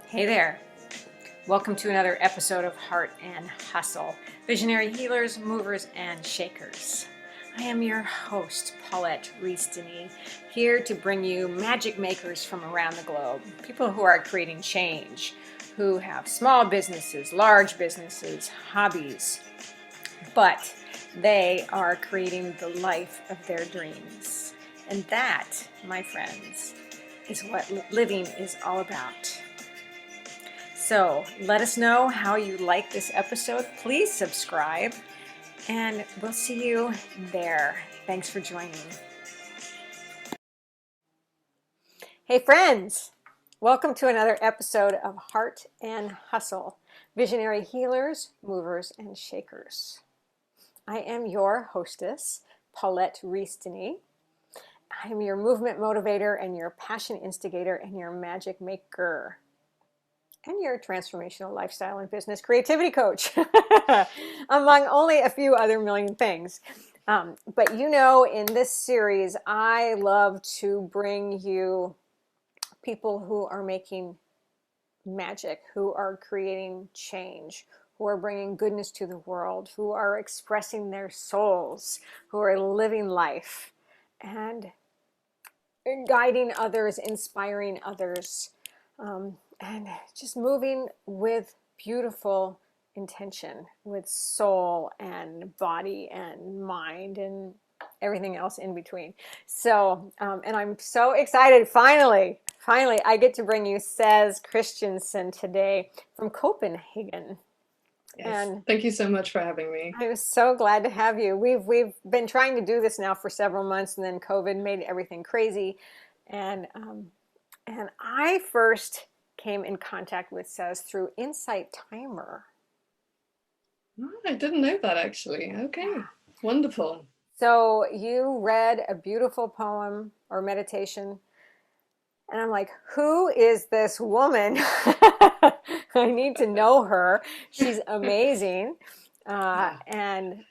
Hey there. Welcome to another episode of Heart and Hustle, Visionary Healers, Movers, and Shakers. I am your host, Paulette, Rees-Denis, here to bring you magic makers from around the globe, people who are creating change, who have small businesses, large businesses, hobbies, but they are creating the life of their dreams. And that, my friends, is what living is all about. So let us know how you like this episode. Please subscribe, and we'll see you there. Thanks for joining. Hey friends, welcome to another episode of Heart and Hustle, Visionary Healers, Movers, and Shakers. I am your hostess, Paulette Rees-Denis. I am your movement motivator and your passion instigator and your magic maker. And your transformational lifestyle and business creativity coach, among only a few other million things. But you know, in this series, I love to bring you people who are making magic, who are creating change, who are bringing goodness to the world, who are expressing their souls, who are living life and guiding others, inspiring others. And just moving with beautiful intention, with soul and body and mind and everything else in between. So, and I'm so excited. Finally, I get to bring you Sez Kristiansen today from Copenhagen. Yes, and thank you so much for having me. I'm so glad to have you. We've been trying to do this now for several months, and then COVID made everything crazy. And I first came in contact with Sez through Insight Timer. Oh, I didn't know that actually. Okay, wonderful. So you read a beautiful poem or meditation, and I'm like, who is this woman? I need to know her. She's amazing. And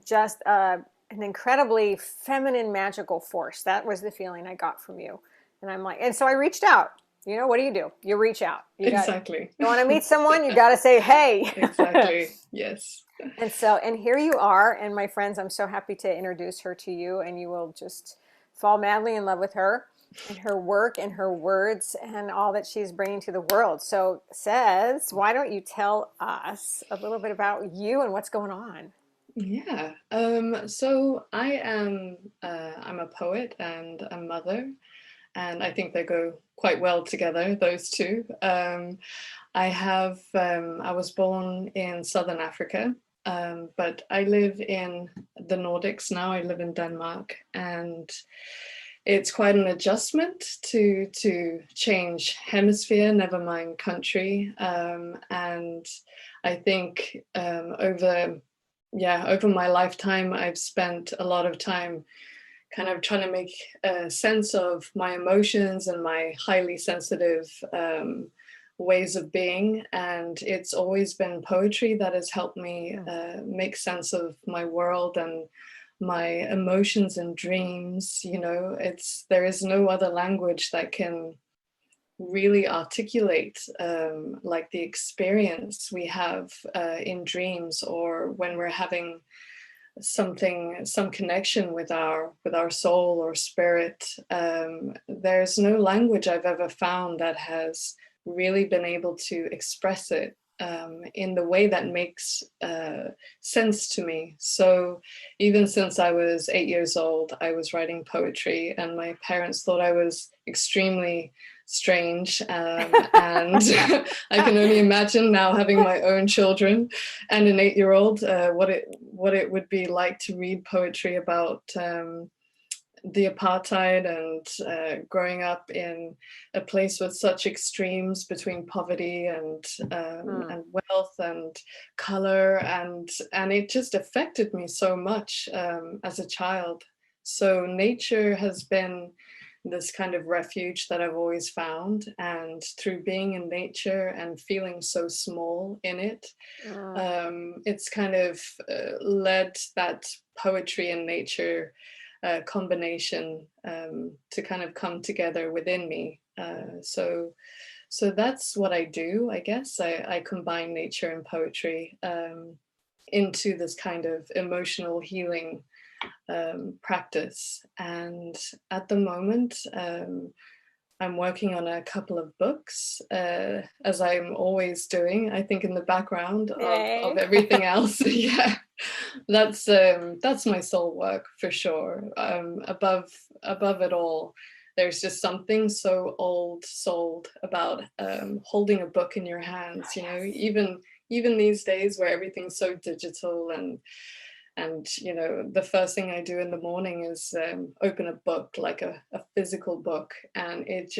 just an incredibly feminine, magical force. That was the feeling I got from you. And I'm like, and so I reached out. You know, what do? You reach out. Exactly. You want to meet someone, you got to say, hey. Exactly. Yes. And here you are. And my friends, I'm so happy to introduce her to you, and you will just fall madly in love with her and her work and her words and all that she's bringing to the world. So Sez, why don't you tell us a little bit about you and what's going on? Yeah. So I'm a poet and a mother, and I think they go quite well together, those two. I was born in Southern Africa, but I live in the Nordics now. I live in Denmark, and it's quite an adjustment to change hemisphere, never mind country. And I think over my lifetime, I've spent a lot of time kind of trying to make sense of my emotions and my highly sensitive ways of being. And it's always been poetry that has helped me make sense of my world and my emotions and dreams. You know, there is no other language that can really articulate like the experience we have in dreams, or when we're having some connection with our soul or spirit. There's no language I've ever found that has really been able to express it in the way that makes sense to me. So even since I was 8 years old, I was writing poetry, and my parents thought I was extremely strange, and I can only imagine now, having my own children and an 8-year-old, what it would be like to read poetry about the apartheid and growing up in a place with such extremes between poverty and wealth and color, and it just affected me so much as a child. So nature has been this kind of refuge that I've always found, and through being in nature and feeling so small in it, it's kind of led that poetry and nature combination to kind of come together within me. So So that's what I do, I guess. I combine nature and poetry into this kind of emotional healing practice. And at the moment, I'm working on a couple of books, as I'm always doing, I think, in the background of everything else. Yeah, that's my soul work for sure. Above it all, there's just something so old souled about holding a book in your hands. You know, even these days where everything's so digital, and you know, the first thing I do in the morning is open a book, like a physical book, and it's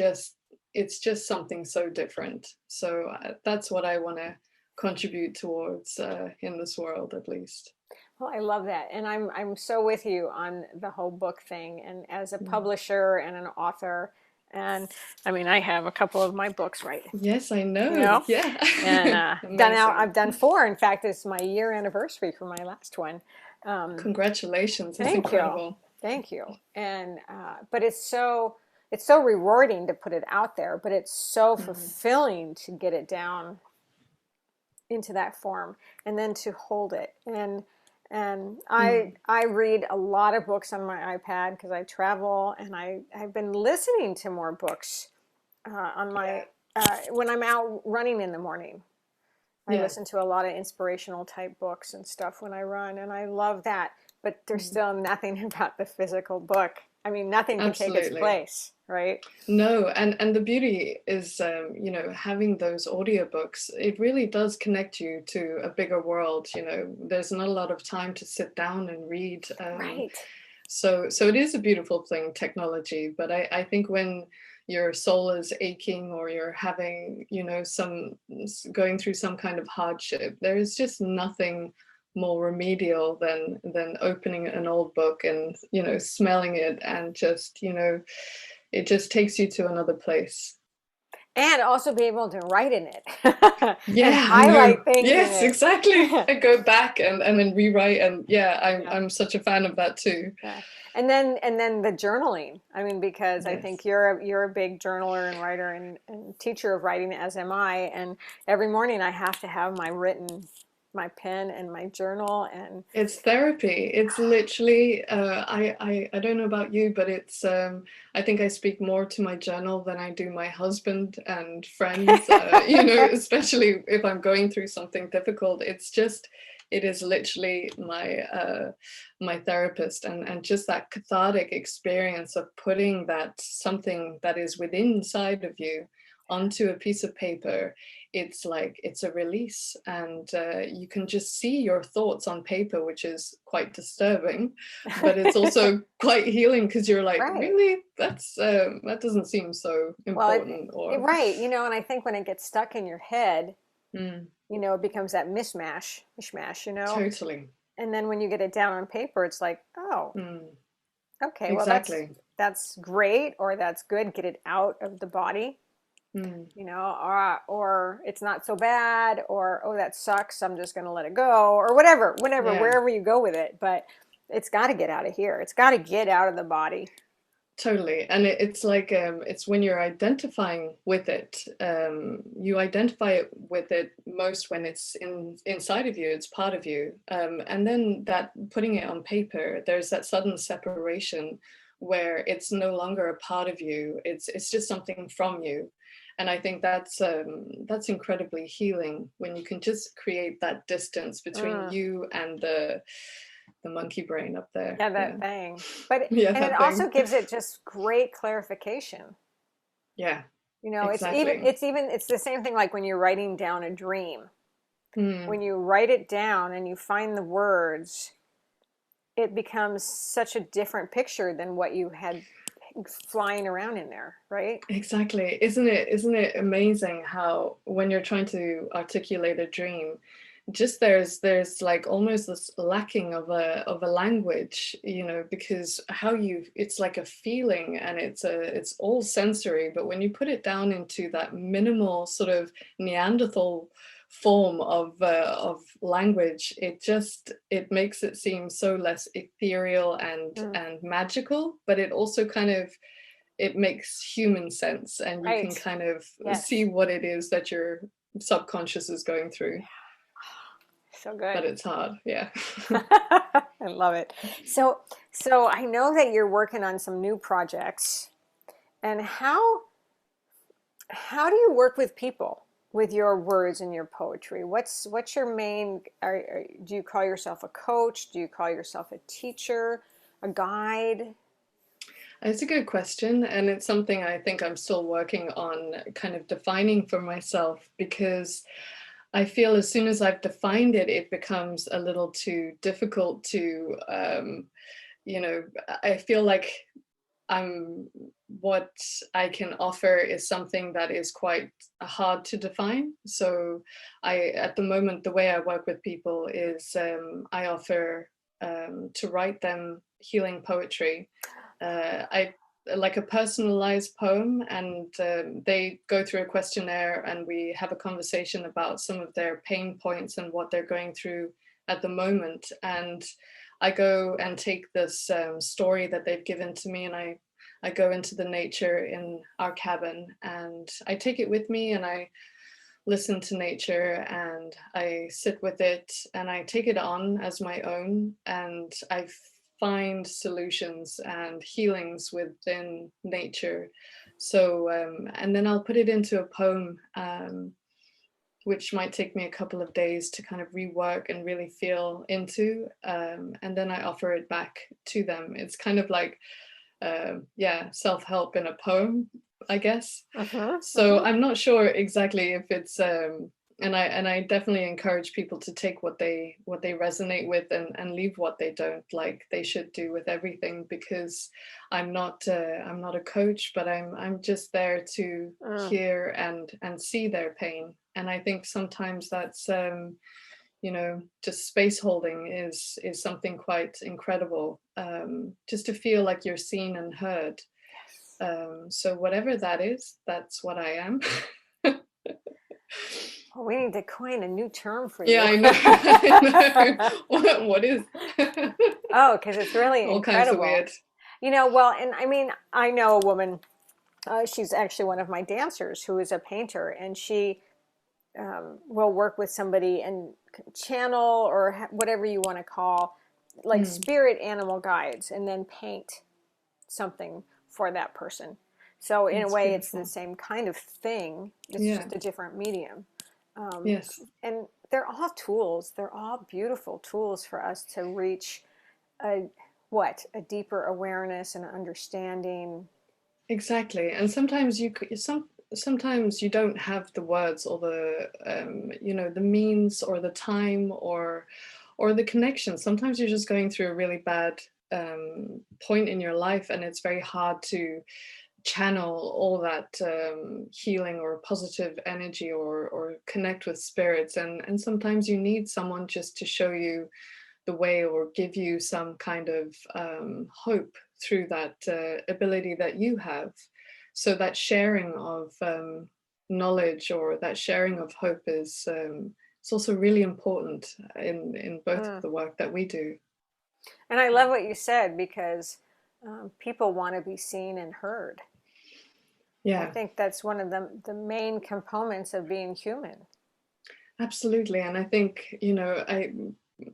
just something so different. So that's what I want to contribute towards in this world, at least. Well, I love that. And I'm so with you on the whole book thing. And as a Mm. publisher and an author, and I mean, I have a couple of my books, right? Yes, I You know. know, Yeah. and I've Amazing. done four. In fact, it's my year anniversary for my last one. Congratulations. That's Thank you. incredible. Thank you. And but it's so rewarding to put it out there, but it's so Mm. fulfilling to get it down into that form and then to hold it. And Mm. I read a lot of books on my iPad because I travel, and I've been listening to more books on my when I'm out running in the morning. I Yeah. listen to a lot of inspirational type books and stuff when I run, and I love that. But there's Mm. still nothing about the physical book. I mean, nothing can take its Absolutely. place, right? No, and the beauty is, you know, having those audiobooks, it really does connect you to a bigger world. You know, there's not a lot of time to sit down and read. Right. So it is a beautiful thing, technology. But I think when your soul is aching, or you're having, you know, going through some kind of hardship, there is just nothing more remedial than opening an old book and, you know, smelling it, and just, you know, it just takes you to another place. And also be able to write in it and Yeah, I know. highlight things in Yes, it. exactly. I go back and then rewrite, and yeah, Yeah. I'm such a fan of that too. Yeah. And then the journaling. I mean, because I think Yes. you're a big journaler and writer and teacher of writing, as am I. And every morning I have to have my pen and my journal. And It's therapy. It's literally, I don't know about you, but it's, I think I speak more to my journal than I do my husband and friends, you know, especially if I'm going through something difficult. It's just, it is literally my therapist, and just that cathartic experience of putting that something that is within inside of you onto a piece of paper. It's like it's a release, and you can just see your thoughts on paper, which is quite disturbing, but it's also quite healing, because you're like, right. really, that doesn't seem so Well, important, or right. And I think when it gets stuck in your head, mm, it becomes that mishmash. totally. And then when you get it down on paper, it's like, oh, Mm, okay, well exactly. that's great, or that's good. Get it out of the body, Mm, or it's not so bad, or oh, that sucks, I'm just going to let it go, or whatever, yeah. wherever you go with it. But it's got to get out of here. It's got to get out of the body. Totally. And it's like, it's when you're identifying with it, you identify it with it most when it's inside of you, it's part of you. And then that putting it on paper, there's that sudden separation where it's no longer a part of you. It's just something from you. And I think that's incredibly healing, when you can just create that distance between Mm, you and the monkey brain up there. yeah, Yeah. that thing. But Yeah, and it that also thing. gives it just great clarification. Yeah. It's Exactly. it's the same thing like when you're writing down a dream. Mm, When you write it down and you find the words, it becomes such a different picture than what you had flying around in there, right? exactly. Isn't it amazing how, when you're trying to articulate a dream, just there's like almost this lacking of a language, you know, because how you, it's like a feeling, and it's all sensory, but when you put it down into that minimal sort of Neanderthal form of language, it makes it seem so less ethereal and Mm. magical, but it also kind of, it makes human sense, and you can Right. kind of Yes. see what it is that your subconscious is going through. So good. But it's hard, yeah. I love it. So I know that you're working on some new projects. And how do you work with people with your words and your poetry? What's your main, do you call yourself a coach? Do you call yourself a teacher, a guide? It's a good question, and it's something I think I'm still working on kind of defining for myself, because I feel as soon as I've defined it, it becomes a little too difficult to, I feel like what I can offer is something that is quite hard to define. So at the moment, the way I work with people is I offer to write them healing poetry. I like a personalized poem, and they go through a questionnaire, and we have a conversation about some of their pain points and what they're going through at the moment. And I go and take this story that they've given to me, and I go into the nature in our cabin, and I take it with me, and I listen to nature, and I sit with it, and I take it on as my own, and I find solutions and healings within nature. So, and then I'll put it into a poem, which might take me a couple of days to kind of rework and really feel into, and then I offer it back to them. It's kind of like, self-help in a poem, I guess. So I'm not sure exactly if it's, and I definitely encourage people to take what they resonate with, and leave what they don't, like they should do with everything, because I'm not a coach, but I'm just there to hear and see their pain. And I think sometimes that's just space holding is something quite incredible, just to feel like you're seen and heard. So whatever that is, that's what I am. Well, we need to coin a new term for Yeah, you. I know. What is? Oh, because it's really All incredible. kinds of weird. Well, and I mean, I know a woman, she's actually one of my dancers who is a painter, and she will work with somebody and channel, or whatever you want to call, like spirit animal guides, and then paint something for that person. So in That's a way, beautiful. it's the same kind of thing. It's just a different medium. Yes. And they're all tools. They're all beautiful tools for us to reach a deeper awareness and understanding. Exactly. And sometimes sometimes you don't have the words, or the the means, or the time, or the connection. Sometimes you're just going through a really bad point in your life, and it's very hard to channel all that healing or positive energy, or connect with spirits, and sometimes you need someone just to show you the way, or give you some kind of hope through that ability that you have. So that sharing of knowledge, or that sharing of hope, is it's also really important in both of the work that we do. And I love what you said, because people want to be seen and heard. I Yeah, think that's one of the main components of being human. absolutely. And I think, I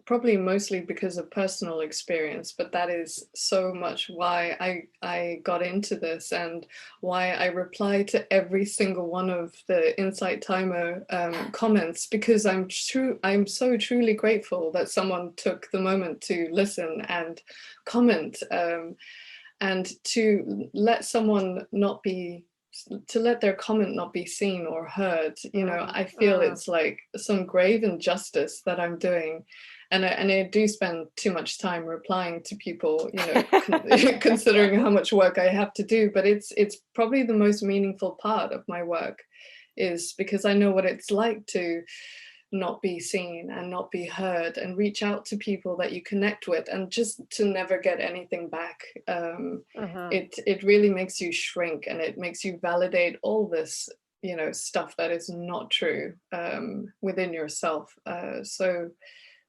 probably mostly because of personal experience, but that is so much why I got into this, and why I reply to every single one of the Insight Timer comments, because I'm so truly grateful that someone took the moment to listen and comment, and to let their comment not be seen or heard. I feel it's like some grave injustice that I'm doing, and I do spend too much time replying to people, considering how much work I have to do. But it's probably the most meaningful part of my work, is because I know what it's like to not be seen and not be heard, and reach out to people that you connect with, and just to never get anything back. It really makes you shrink, and it makes you validate all this stuff that is not true within yourself. So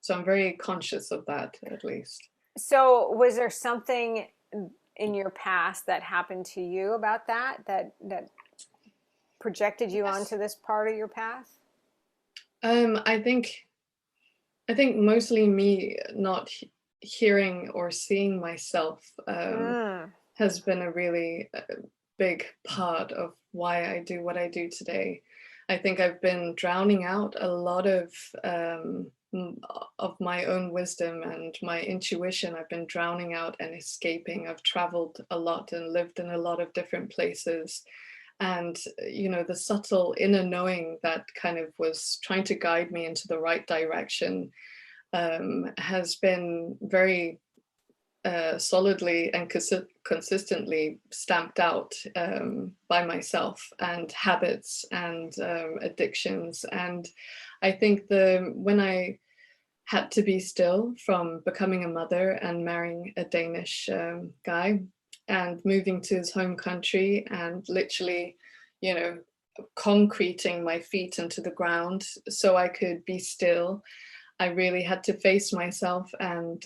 I'm very conscious of that, at least. So was there something in your past that happened to you about that projected you Yes. onto this part of your path? I think mostly me not hearing or seeing myself has been a really big part of why I do what I do today. I think I've been drowning out a lot of my own wisdom and my intuition. I've been drowning out and escaping. I've traveled a lot and lived in a lot of different places. And, you know, the subtle inner knowing that kind of was trying to guide me into the right direction has been very solidly and consistently stamped out by myself, and habits and addictions. And I think when I had to be still from becoming a mother and marrying a Danish guy and moving to his home country and literally, you know, concreting my feet into the ground so I could be still, I really had to face myself and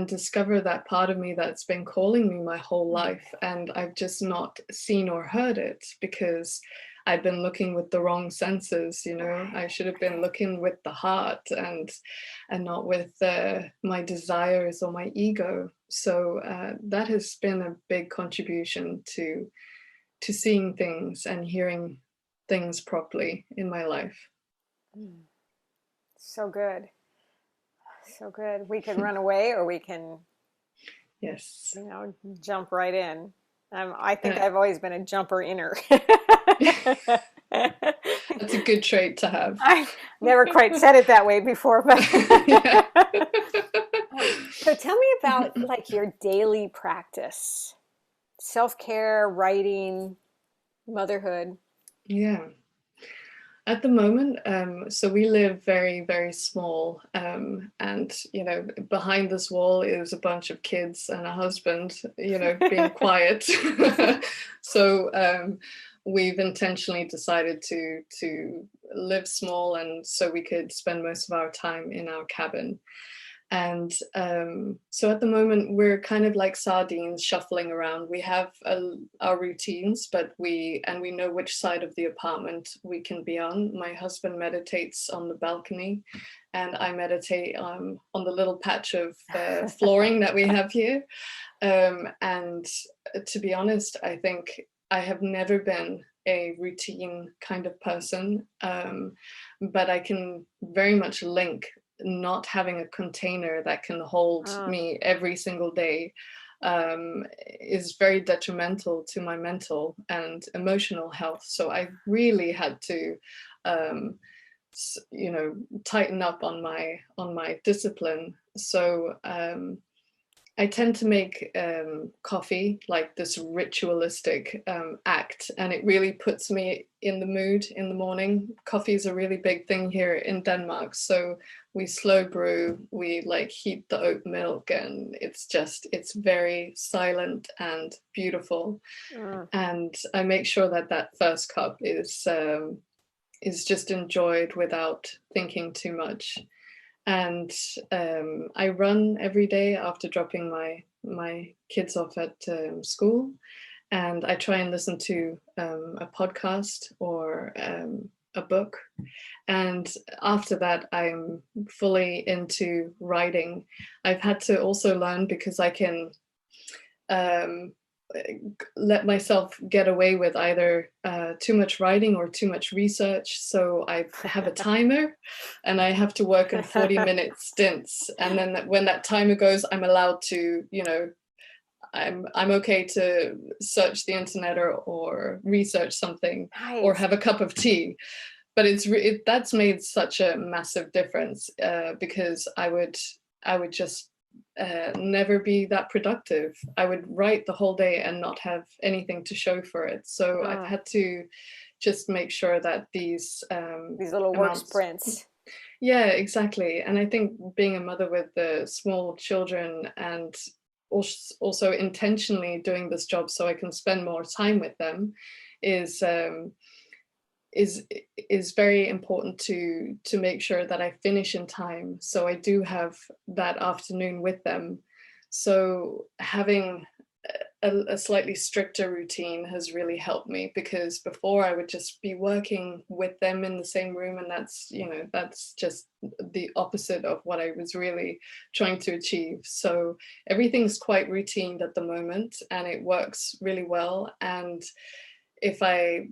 discover that part of me that's been calling me my whole life, and I've just not seen or heard it because I've been looking with the wrong senses. You know, I should have been looking with the heart and not with my desires or my ego. So that has been a big contribution to seeing things and hearing things properly in my life. So good. So good. We can run away or we can, Yes. you know, jump right in. I think I've always been a jumper inner. That's a good trait to have. I've never quite said it that way before, but so tell me about like your daily practice, self-care, writing, motherhood. Yeah. At the moment, so we live very, very small, and you know, behind this wall is a bunch of kids and a husband, you know, being quiet. So we've intentionally decided to live small, and so we could spend most of our time in our cabin. And so at the moment, we're kind of like sardines shuffling around. We have our routines, but we know which side of the apartment we can be on. My husband meditates on the balcony, and I meditate on the little patch of flooring that we have here. And to be honest, I think I have never been a routine kind of person, but I can very much link not having a container that can hold me every single day is very detrimental to my mental and emotional health. So I really had to you know, tighten up on my discipline. So I tend to make coffee like this ritualistic act, and it really puts me in the mood in the morning. Coffee is a really big thing here in Denmark, so we slow brew, we like heat the oat milk, and it's very silent and beautiful. And I make sure that first cup is just enjoyed without thinking too much. And I run every day after dropping my kids off at school, and I try and listen to a podcast or a book. And after that, I'm fully into writing. I've had to also learn, because I can let myself get away with either too much writing or too much research. So I have a timer, and I have to work in 40-minute stints. And then when that timer goes, I'm allowed to, you know, I'm okay to search the internet or research something. Nice. Or have a cup of tea. But that's made such a massive difference because I would just never be that productive. I would write the whole day and not have anything to show for it. So I've had to just make sure that these little work sprints. Yeah, exactly. And I think being a mother with the small children, and also intentionally doing this job so I can spend more time with them, is very important to make sure that I finish in time, so I do have that afternoon with them. So having a slightly stricter routine has really helped me, because before I would just be working with them in the same room, and that's, you know, that's just the opposite of what I was really trying to achieve. So everything's quite routine at the moment, and it works really well. And if I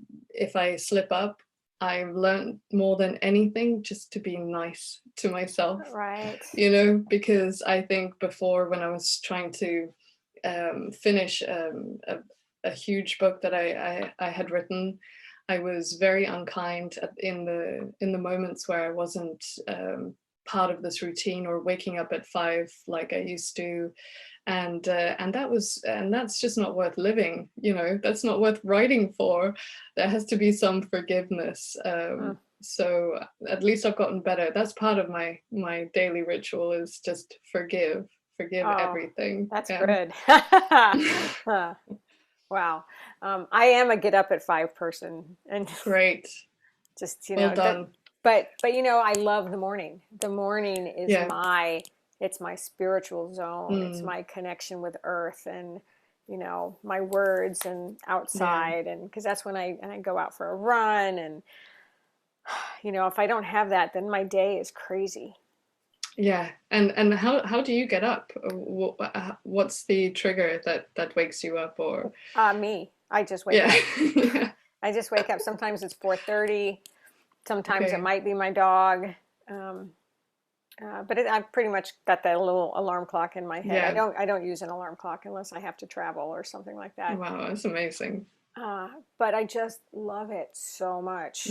slip up, I've learned more than anything just to be nice to myself, Right. you know, because I think before, when I was trying to finish a huge book that I had written, I was very unkind in the moments where I wasn't part of this routine, or waking up at 5 like I used to. And that's just not worth living, you know, that's not worth writing for. There has to be some forgiveness. So at least I've gotten better. That's part of my daily ritual, is just forgive everything. That's Yeah. good. Wow. I am a get up at 5 person, and Great. just, you Well know, done. but you know, I love the morning. The morning is Yeah. it's my spiritual zone. It's my connection with earth, and, you know, my words, and Yeah. outside, and because that's when I go out for a run, and, you know, if I don't have that, then my day is crazy. Yeah. And how do you get up? What's the trigger that wakes you up? Or Me, I just wake yeah. up. Yeah. I just wake up. Sometimes it's 4:30. Sometimes it Okay. might be my dog. Um, but I've pretty much got that little alarm clock in my head. Yeah. I don't use an alarm clock unless I have to travel or something like that. Wow, that's amazing. But I just love it so much.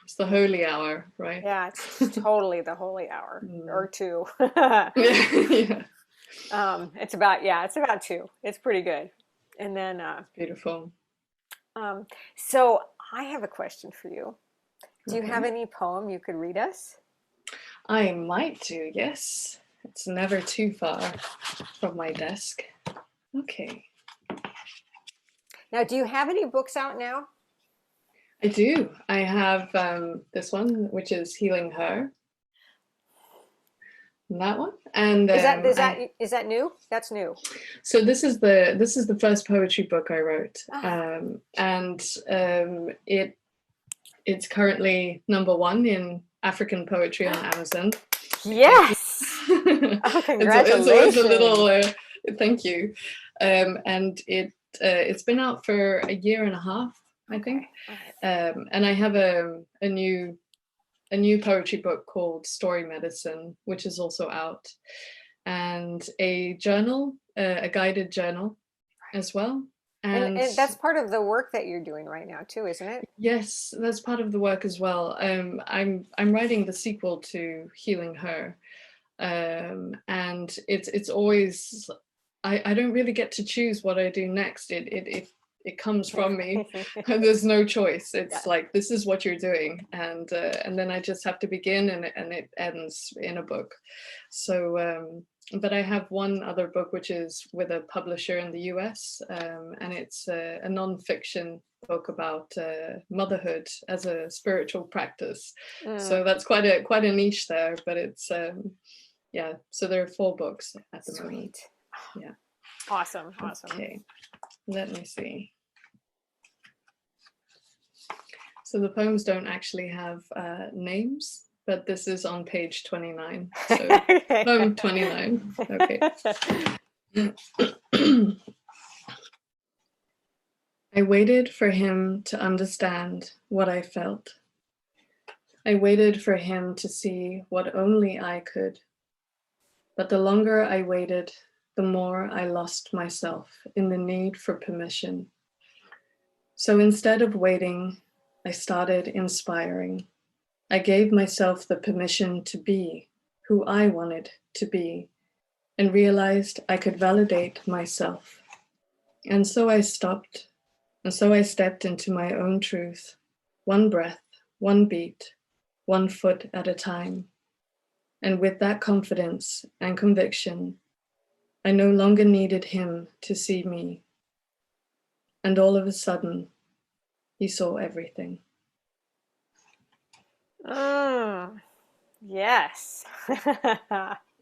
It's the holy hour, right? Yeah, it's totally the holy hour or two. Yeah. It's about two. It's pretty good. And then, Beautiful. um, so I have a question for you. Do you have Okay. any poem you could read us? I might do, yes. It's never too far from my desk. Okay. Now, do you have any books out now? I do. I have this one, which is Healing Her, and that one. And Is that new? That's new. so this is the first poetry book I wrote. Ah, And it's currently #1 in African poetry on Amazon. yes. Oh, It's always a little congratulations. thank you. And it's been out for a year and a half, I think. Okay. All right. And I have a new poetry book called Story Medicine, which is also out, and a journal, a guided journal as well. And And that's part of the work that you're doing right now too, isn't it? yes, that's part of the work as well. I'm writing the sequel to Healing Her, and it's always, I don't really get to choose what I do next. It comes from me. There's no choice. Yeah. It's like, this is what you're doing, and then I just have to begin, and it ends in a book. So but I have one other book which is with a publisher in the US, and it's a non-fiction book about motherhood as a spiritual practice. So that's quite a niche there, but it's yeah. So there are 4 books at the moment. Sweet. Yeah. Awesome. Okay. Let me see. So the poems don't actually have names, but this is on page 29. So poem 29. Okay. I waited for him to understand what I felt. I waited for him to see what only I could. But the longer I waited, the more I lost myself in the need for permission. So instead of waiting, I started inspiring. I gave myself the permission to be who I wanted to be, and realized I could validate myself. And so I stopped, and so I stepped into my own truth, one breath, one beat, one foot at a time. And with that confidence and conviction, I no longer needed him to see me. And all of a sudden, he saw everything. Yes.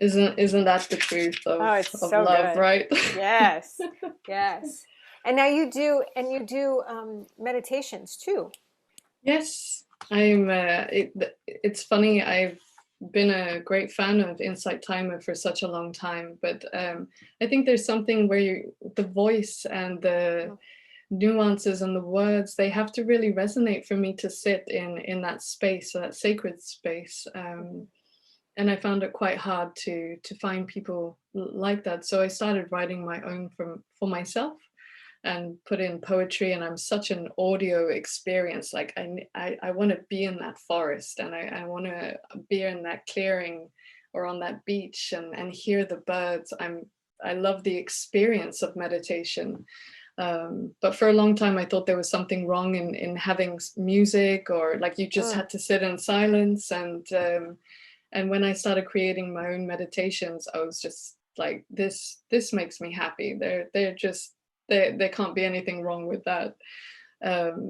Isn't that the truth Oh, it's of so love, good. right? Yes, yes. And now you do meditations too. Yes, it's funny. I've been a great fan of Insight Timer for such a long time, but I think there's something where the voice and the nuances and the words, they have to really resonate for me to sit in that space, that sacred space. And I found it quite hard to find people like that. So I started writing my own for myself and put in poetry, and I'm such an audio experience. Like I want to be in that forest, and I want to be in that clearing or on that beach and hear the birds. I love the experience of meditation. But for a long time I thought there was something wrong in having music, or like you just had to sit in silence. And when I started creating my own meditations, I was just like, this makes me happy. They're just there can't be anything wrong with that.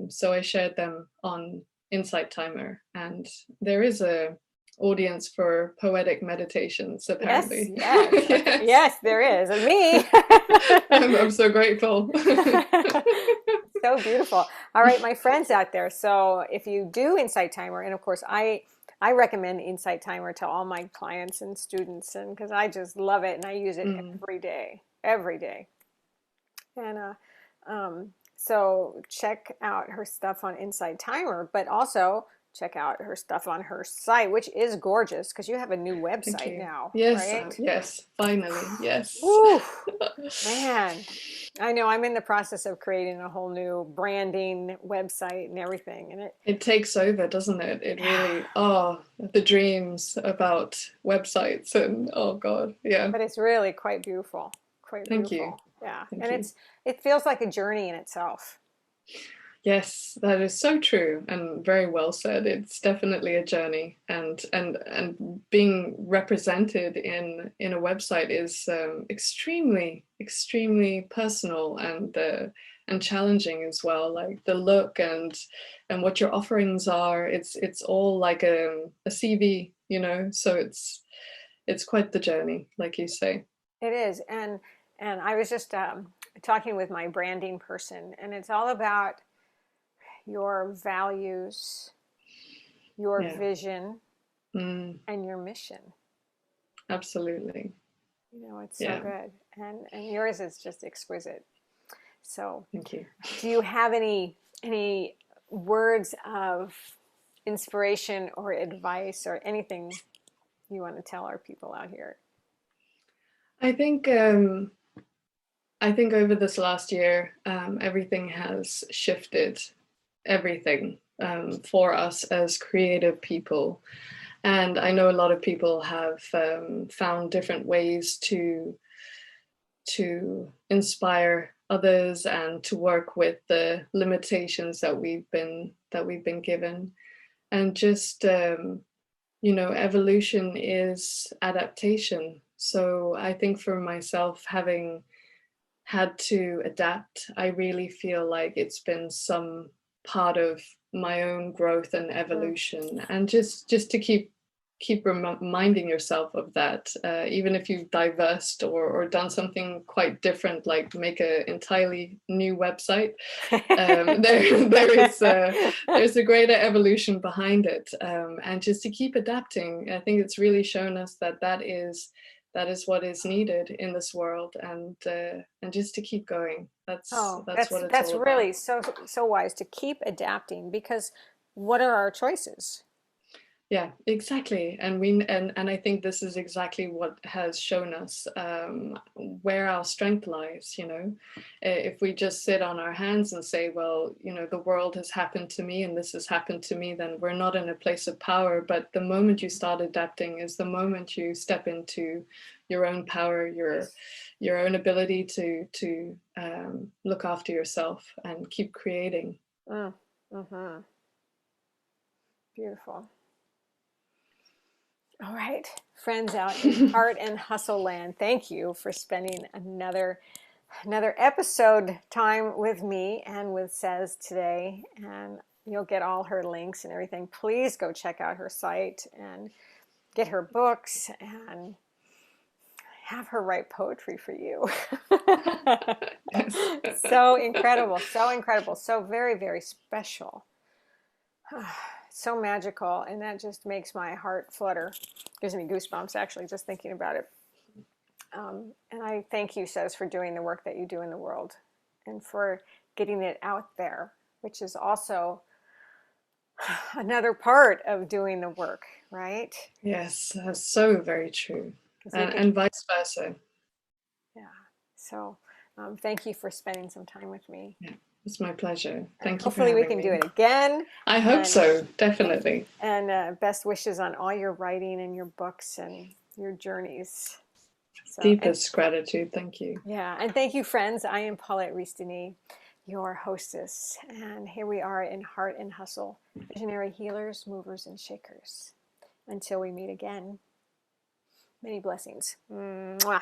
So I shared them on Insight Timer, and there is a audience for poetic meditations, Yes, apparently. yes, Yes. yes, there is. And me. I'm so grateful. So beautiful. All right, my friends out there. So if you do Insight Timer, and of course I recommend Insight Timer to all my clients and students, and because I just love it and I use it every day. And so check out her stuff on Insight Timer, but also check out her stuff on her site, which is gorgeous because you have a new Thank website you. now, Yes, right? yes, finally, yes. Woo, man. I know I'm in the process of creating a whole new branding website and everything. And It takes over, doesn't it? It really, oh, the dreams about websites and oh God, yeah. but it's really quite beautiful. Quite Thank you. beautiful. Yeah. Thank And you. it feels like a journey in itself. Yes, that is so true and very well said. It's definitely a journey, and being represented in a website is extremely personal and challenging as well. Like the look and what your offerings are. It's all like a CV, you know. So it's quite the journey, like you say. It is. And I was just talking with my branding person, and it's all about your values, your Yeah. vision, Mm, and your mission. absolutely. You know, it's so Yeah. good. And yours is just exquisite. So, Thank you. do you have any words of inspiration or advice or anything you want to tell our people out here? I think I think over this last year, everything has shifted, everything for us as creative people. And I know a lot of people have found different ways to inspire others and to work with the limitations that we've been given. And just you know, evolution is adaptation. So I think for myself, having had to adapt, I really feel like it's been some part of my own growth and Mm. evolution, and just to keep reminding yourself of that, even if you've diversed or done something quite different, like make an entirely new website. There's a greater evolution behind it, and just to keep adapting. I think it's really shown us that that is what is needed in this world, and just to keep going. Oh, That's what it's that's all about. really so wise to keep adapting because what are our choices? Yeah, exactly. And I think this is exactly what has shown us where our strength lies. You know, if we just sit on our hands and say, well, you know, the world has happened to me and this has happened to me, then we're not in a place of power. But the moment you start adapting is the moment you step into your own power, your own ability to look after yourself and keep creating. Mm, mm-hmm. Beautiful. All right, friends out in heart and hustle land, thank you for spending another episode time with me and with Sez today. And you'll get all her links and everything. Please go check out her site and get her books and have her write poetry for you. Yes. So incredible, so incredible, so very, very special. So magical, and that just makes my heart flutter. Gives me goosebumps actually just thinking about it. And I thank you, Sez, for doing the work that you do in the world and for getting it out there, which is also another part of doing the work, right? Yes, that's so very true. 'Cause we can, And vice versa. yeah. So thank you for spending some time with me. Yeah, it's my pleasure. And Thank you for hopefully we having can do me. it again. I hope And so, definitely. And best wishes on all your writing and your books and your journeys. So, Deepest gratitude. Thank you. yeah, and thank you, friends. I am Paulette Rees-Denis, your hostess, and here we are in Heart and Hustle, visionary healers, movers, and shakers. Until we meet again, many blessings. Mwah.